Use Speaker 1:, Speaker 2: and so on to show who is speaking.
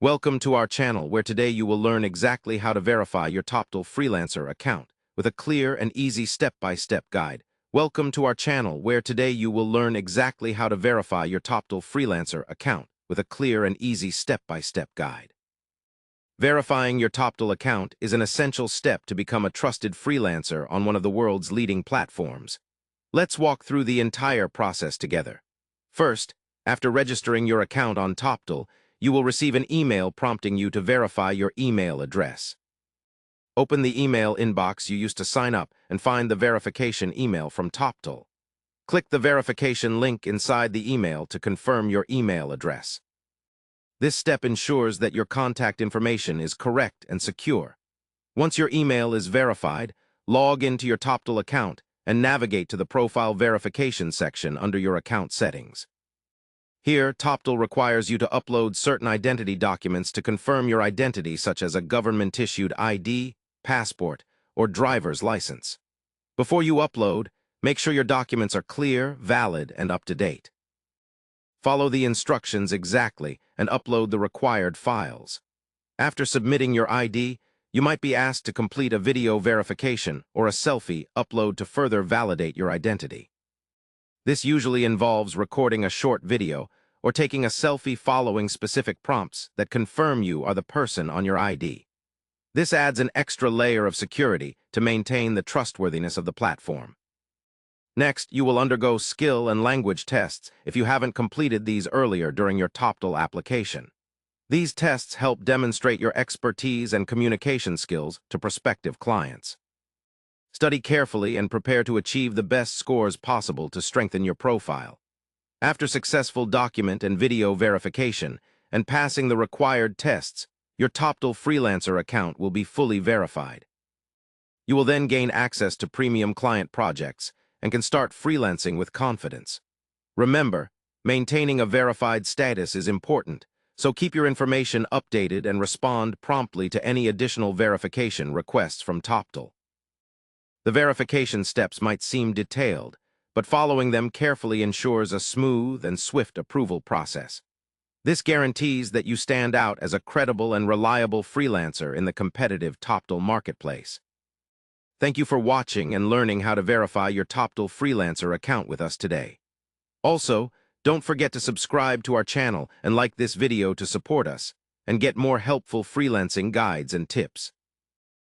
Speaker 1: Welcome to our channel, where today you will learn exactly how to verify your Toptal Freelancer account with a clear and easy step-by-step guide. Welcome to our channel, where today you will learn exactly how to verify your Toptal Freelancer account with a clear and easy step-by-step guide. Verifying your Toptal account is an essential step to become a trusted freelancer on one of the world's leading platforms. Let's walk through the entire process together. First, after registering your account on Toptal, you will receive an email prompting you to verify your email address. Open the email inbox you used to sign up and find the verification email from Toptal. Click the verification link inside the email to confirm your email address. This step ensures that your contact information is correct and secure. Once your email is verified, log into your Toptal account and navigate to the Profile Verification section under your account settings. Here, Toptal requires you to upload certain identity documents to confirm your identity, such as a government-issued ID, passport, or driver's license. Before you upload, make sure your documents are clear, valid, and up-to-date. Follow the instructions exactly and upload the required files. After submitting your ID, you might be asked to complete a video verification or a selfie upload to further validate your identity. This usually involves recording a short video or taking a selfie following specific prompts that confirm you are the person on your ID. This adds an extra layer of security to maintain the trustworthiness of the platform. Next, you will undergo skill and language tests if you haven't completed these earlier during your Toptal application. These tests help demonstrate your expertise and communication skills to prospective clients. Study carefully and prepare to achieve the best scores possible to strengthen your profile. After successful document and video verification and passing the required tests, your Toptal Freelancer account will be fully verified. You will then gain access to premium client projects and can start freelancing with confidence. Remember, maintaining a verified status is important, so keep your information updated and respond promptly to any additional verification requests from Toptal. The verification steps might seem detailed, but following them carefully ensures a smooth and swift approval process. This guarantees that you stand out as a credible and reliable freelancer in the competitive Toptal marketplace. Thank you for watching and learning how to verify your Toptal Freelancer account with us today. Also, don't forget to subscribe to our channel and like this video to support us and get more helpful freelancing guides and tips.